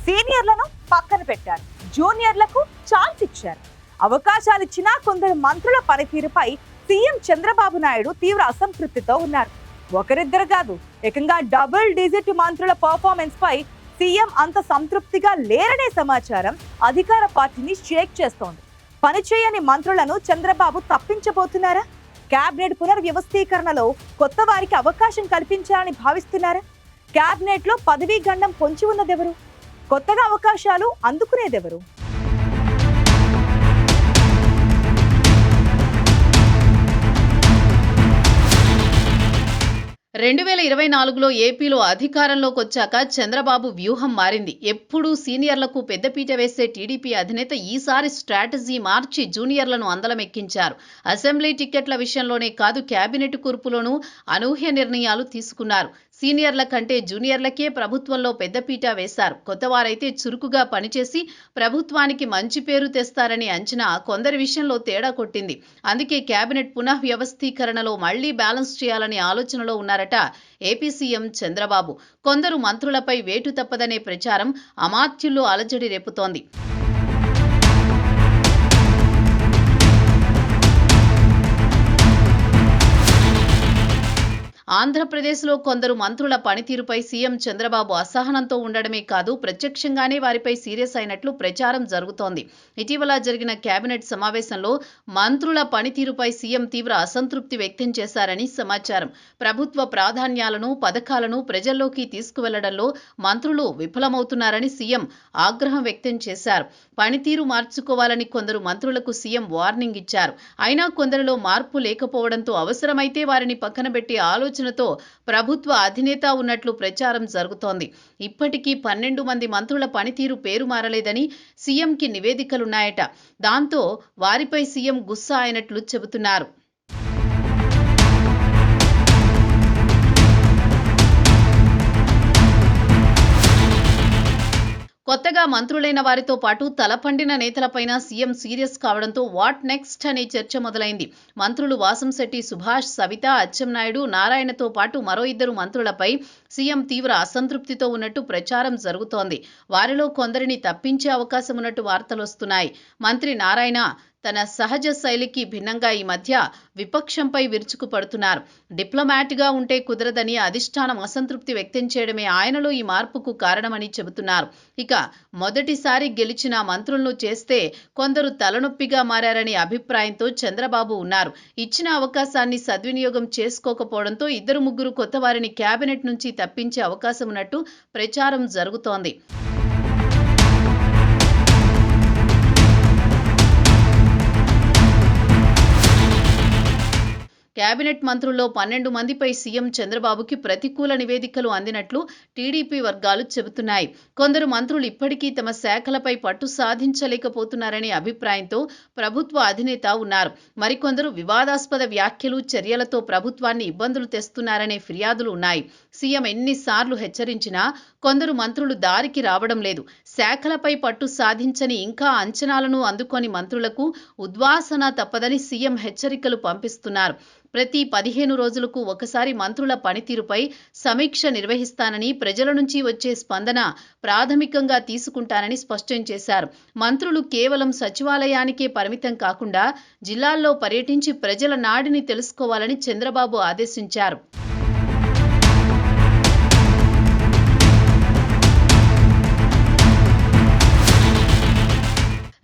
సీనియర్లను పక్కన పెట్టారు, జూనియర్లకు ఛాన్స్ ఇచ్చారు. అవకాశాలిచ్చినా కొందరు మంత్రుల పనితీరుపై సీఎం చంద్రబాబు నాయుడు తీవ్ర అసంతృప్తితో ఉన్నారు. ఒకరిద్దరు కాదు, ఏకంగా డబుల్ డిజిట్ మంత్రుల పర్ఫార్మెన్స్ పై సీఎం అంత సంతృప్తిగా లేరనే సమాచారం అధికార పార్టీని షేక్ చేస్తోంది. పనిచేయని మంత్రులను చంద్రబాబు తప్పించబోతున్నారా? కేబినెట్ పునర్వ్యవస్థీకరణలో కొత్త వారికి అవకాశం కల్పించాలని భావిస్తున్నారా? కేబినెట్ లో పదవీ గండం పొంచి ఉన్నదెవరు? కొత్తగా అవకాశాలు అందుకునేదెవరు? 2024లో ఏపీలో అధికారంలోకి వచ్చాక చంద్రబాబు వ్యూహం మారింది. ఎప్పుడూ సీనియర్లకు పెద్దపీట వేసే టీడీపీ అధినేత ఈసారి స్ట్రాటజీ మార్చి జూనియర్లను అందలమెక్కించారు. అసెంబ్లీ టిక్కెట్ల విషయంలోనే కాదు, కేబినెట్ కూర్పులోనూ అనూహ్య నిర్ణయాలు తీసుకున్నారు. సీనియర్ల కంటే జూనియర్లకే ప్రభుత్వంలో పెద్దపీట వేశారు. కొత్తవారైతే చురుకుగా పనిచేసి ప్రభుత్వానికి మంచి పేరు తెస్తారని అంచనా కొందరి విషయంలో తేడా కొట్టింది. అందుకే కేబినెట్ పునఃవ్యవస్థీకరణలో మళ్లీ బ్యాలెన్స్ చేయాలనే ఆలోచనలో ఉన్నారట ఏపీ సీఎం చంద్రబాబు. కొందరు మంత్రులపై వేటు తప్పదనే ప్రచారం అమాత్యుల్లో అలజడి రేపుతోంది. ఆంధ్రప్రదేశ్లో కొందరు మంత్రుల పనితీరుపై సీఎం చంద్రబాబు అసహనంతో ఉండడమే కాదు, ప్రత్యక్షంగానే వారిపై సీరియస్ అయినట్లు ప్రచారం జరుగుతోంది. ఇటీవల జరిగిన కేబినెట్ సమావేశంలో మంత్రుల పనితీరుపై సీఎం తీవ్ర అసంతృప్తి వ్యక్తం చేశారని సమాచారం. ప్రభుత్వ ప్రాధాన్యాలను, పథకాలను ప్రజల్లోకి తీసుకువెళ్లడంలో మంత్రులు విఫలమవుతున్నారని సీఎం ఆగ్రహం వ్యక్తం చేశారు. పనితీరు మార్చుకోవాలని కొందరు మంత్రులకు సీఎం వార్నింగ్ ఇచ్చారు. అయినా కొందరిలో మార్పు లేకపోవడంతో అవసరమైతే వారిని పక్కన పెట్టే ఆలోచనతో ప్రభుత్వ అధినేత ఉన్నట్లు ప్రచారం జరుగుతోంది. ఇప్పటికీ 12 మంది మంత్రుల పనితీరు పేరు మారలేదని సీఎంకి నివేదికలున్నాయట. దాంతో వారిపై సీఎం గుస్సా అయినట్లు చెబుతున్నారు. కొత్తగా మంత్రులైన వారితో పాటు తలపండిన నేతలపైన సీఎం సీరియస్ కావడంతో వాట్ నెక్స్ట్ అనే చర్చ మొదలైంది. మంత్రులు వాసంశెట్టి సుభాష్, సవిత, అచ్చెన్నాయుడు, నారాయణతో పాటు మరో 2 మంత్రులపై సీఎం తీవ్ర అసంతృప్తితో ఉన్నట్టు ప్రచారం జరుగుతోంది. వారిలో కొందరిని తప్పించే అవకాశం ఉన్నట్టు వార్తలొస్తున్నాయి. మంత్రి నారాయణ తన సహజ శైలికి భిన్నంగా ఈ మధ్య విపక్షంపై విరుచుకుపడుతున్నారు. డిప్లొమాట్గా ఉంటే కుదరదని అధిష్టానం అసంతృప్తి వ్యక్తం చేయడమే ఆయనలో ఈ మార్పుకు కారణమని చెబుతున్నారు. ఇక మొదటిసారి గెలిచిన మంత్రులను చేస్తే కొందరు తలనొప్పిగా మారారనే అభిప్రాయంతో చంద్రబాబు ఉన్నారు. ఇచ్చిన అవకాశాన్ని సద్వినియోగం చేసుకోకపోవడంతో 2-3 కొత్త వారిని కేబినెట్ నుంచి తప్పించే అవకాశం ఉన్నట్టు ప్రచారం జరుగుతోంది. కేబినెట్ మంత్రుల్లో 12 మందిపై సీఎం చంద్రబాబుకి ప్రతికూల నివేదికలు అందినట్లు టీడీపీ వర్గాలు చెబుతున్నాయి. కొందరు మంత్రులు ఇప్పటికీ తమ శాఖలపై పట్టు సాధించలేకపోతున్నారనే అభిప్రాయంతో ప్రభుత్వ అధినేత ఉన్నారు. మరికొందరు వివాదాస్పద వ్యాఖ్యలు, చర్యలతో ప్రభుత్వాన్ని ఇబ్బందులు తెస్తున్నారనే ఫిర్యాదులు ఉన్నాయి. సీఎం ఎన్నిసార్లు హెచ్చరించినా కొందరు మంత్రులు దారికి రావడం లేదు. శాఖలపై పట్టు సాధించని, ఇంకా అంచనాలను అందుకొని మంత్రులకు ఉద్వాసన తప్పదని సీఎం హెచ్చరికలు పంపిస్తున్నారు. ప్రతి 15 రోజులకు ఒకసారి మంత్రుల పనితీరుపై సమీక్ష నిర్వహిస్తానని, ప్రజల నుంచి వచ్చే స్పందన ప్రాథమికంగా తీసుకుంటానని స్పష్టం చేశారు. మంత్రులు కేవలం సచివాలయానికే పరిమితం కాకుండా జిల్లాల్లో పర్యటించి ప్రజల నాడిని తెలుసుకోవాలని చంద్రబాబు ఆదేశించారు.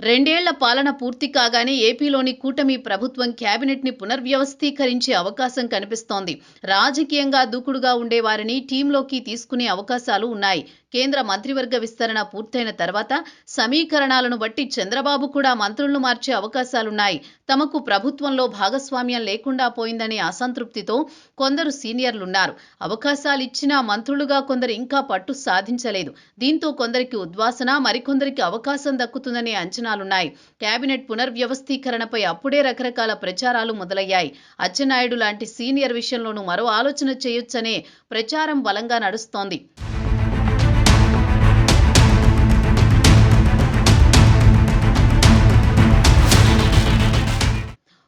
2 ఏళ్ల పాలన పూర్తి కాగానే ఏపీలోని కూటమి ప్రభుత్వం కేబినెట్ని పునర్వ్యవస్థీకరించే అవకాశం కనిపిస్తోంది. రాజకీయంగా దూకుడుగా ఉండేవారిని టీంలోకి తీసుకునే అవకాశాలు ఉన్నాయి. కేంద్ర మంత్రివర్గ విస్తరణ పూర్తయిన తర్వాత సమీకరణాలను బట్టి చంద్రబాబు కూడా మంత్రులను మార్చే అవకాశాలున్నాయి. తమకు ప్రభుత్వంలో భాగస్వామ్యం లేకుండా పోయిందనే అసంతృప్తితో కొందరు సీనియర్లున్నారు. అవకాశాలు ఇచ్చినా మంత్రులుగా కొందరు ఇంకా పట్టు సాధించలేదు. దీంతో కొందరికి ఉద్వాసన, మరికొందరికి అవకాశం దక్కుతుందనే అంచనాలున్నాయి. కేబినెట్ పునర్వ్యవస్థీకరణపై అప్పుడే రకరకాల ప్రచారాలు మొదలయ్యాయి. అచ్చెన్నాయుడు లాంటి సీనియర్ విషయంలోనూ మరో ఆలోచన చేయొచ్చనే ప్రచారం బలంగా నడుస్తోంది.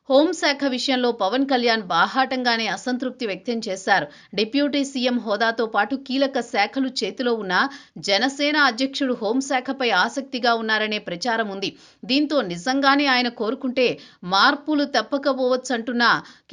హోంశాఖ హోంశాఖ విషయంలో పవన్ కళ్యాణ్ బాహాటంగానే అసంతృప్తి వ్యక్తం చేశారు. డిప్యూటీ సీఎం హోదాతో పాటు కీలక శాఖలు చేతిలో ఉన్న జనసేన అధ్యక్షుడు హోంశాఖపై ఆసక్తిగా ఉన్నారనే ప్రచారం ఉంది. దీంతో నిజంగానే ఆయన కోరుకుంటే మార్పులు తప్పకపోవచ్చంటున్న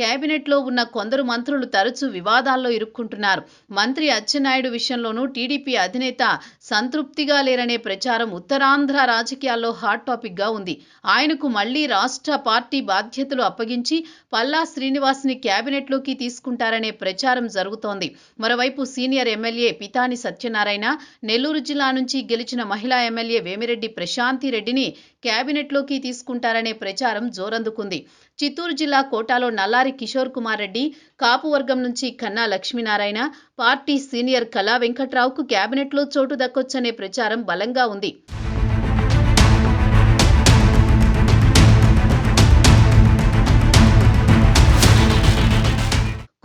కేబినెట్లో ఉన్న కొందరు మంత్రులు తరచూ వివాదాల్లో ఇరుక్కుంటున్నారు. మంత్రి అచ్చెన్నాయుడు విషయంలోనూ టీడీపీ అధినేత సంతృప్తిగా లేరనే ప్రచారం ఉత్తరాంధ్ర రాజకీయాల్లో హాట్ టాపిక్ గా ఉంది. ఆయనకు మళ్లీ రాష్ట్ర పార్టీ బాధ్యతలు అప్పగించి పల్లా శ్రీనివాస్ని కేబినెట్లోకి తీసుకుంటారనే ప్రచారం జరుగుతోంది. మరోవైపు సీనియర్ ఎమ్మెల్యే పితాని సత్యనారాయణ, నెల్లూరు జిల్లా నుంచి గెలిచిన మహిళా ఎమ్మెల్యే వేమిరెడ్డి ప్రశాంతి రెడ్డిని కేబినెట్లోకి తీసుకుంటారనే ప్రచారం జోరందుకుంది. చిత్తూరు జిల్లా కోటాలో నల్లారి కిషోర్ కుమార్ రెడ్డి, కాపు వర్గం నుంచి కన్నా లక్ష్మీనారాయణ, పార్టీ సీనియర్ కళా వెంకట్రావుకు కేబినెట్లో చోటు దక్కొచ్చనే ప్రచారం బలంగా ఉంది.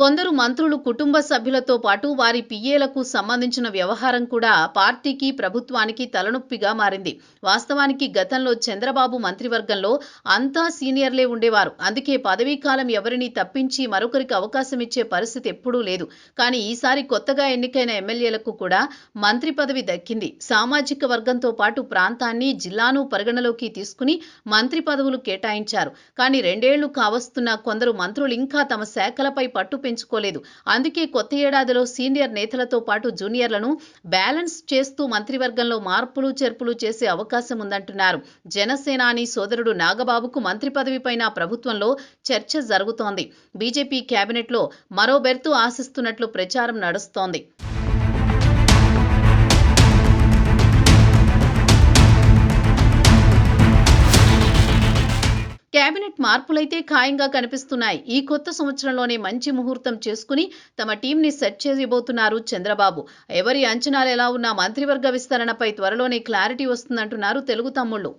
కొందరు మంత్రులు కుటుంబ సభ్యులతో పాటు వారి పిఏలకు సంబంధించిన వ్యవహారం కూడా పార్టీకి ప్రభుత్వానికి తలనొప్పిగా మారింది. వాస్తవానికి గతంలో చంద్రబాబు మంత్రివర్గంలో అంతా సీనియర్లే ఉండేవారు. అందుకే పదవీకాలం ఎవరిని తప్పించి మరొకరికి అవకాశం ఇచ్చే పరిస్థితి ఎప్పుడూ లేదు. కానీ ఈసారి కొత్తగా ఎన్నికైన ఎమ్మెల్యేలకు కూడా మంత్రి పదవి దక్కింది. సామాజిక వర్గంతో పాటు ప్రాంతాన్ని, జిల్లాను పరిగణలోకి తీసుకుని మంత్రి పదవులు కేటాయించారు. కానీ 2 ఏళ్లు కావస్తున్న కొందరు మంత్రులు ఇంకా తమ శాఖలపై పట్టు పెంచుకోలేదు. అందుకే కొత్త ఏడాదిలో సీనియర్ నేతలతో పాటు జూనియర్లను బ్యాలెన్స్ చేస్తూ మంత్రివర్గంలో మార్పులు చేర్పులు చేసే అవకాశం ఉందంటున్నారు. జనసేనాని సోదరుడు నాగబాబుకు మంత్రి పదవిపైన ప్రభుత్వంలో చర్చ జరుగుతోంది. బీజేపీ కేబినెట్లో మరో బెర్తు ఆశిస్తున్నట్లు ప్రచారం నడుస్తోంది. కేబినెట్ మార్పులైతే ఖాయంగా కనిపిస్తున్నాయి. ఈ కొత్త సంవత్సరంలోనే మంచి ముహూర్తం చేసుకుని తమ టీంని సెట్ చేయబోతున్నారు చంద్రబాబు. ఎవరి అంచనాలు ఎలా ఉన్నా మంత్రివర్గ విస్తరణపై త్వరలోనే క్లారిటీ వస్తుందంటున్నారు తెలుగు తమ్ముళ్లు.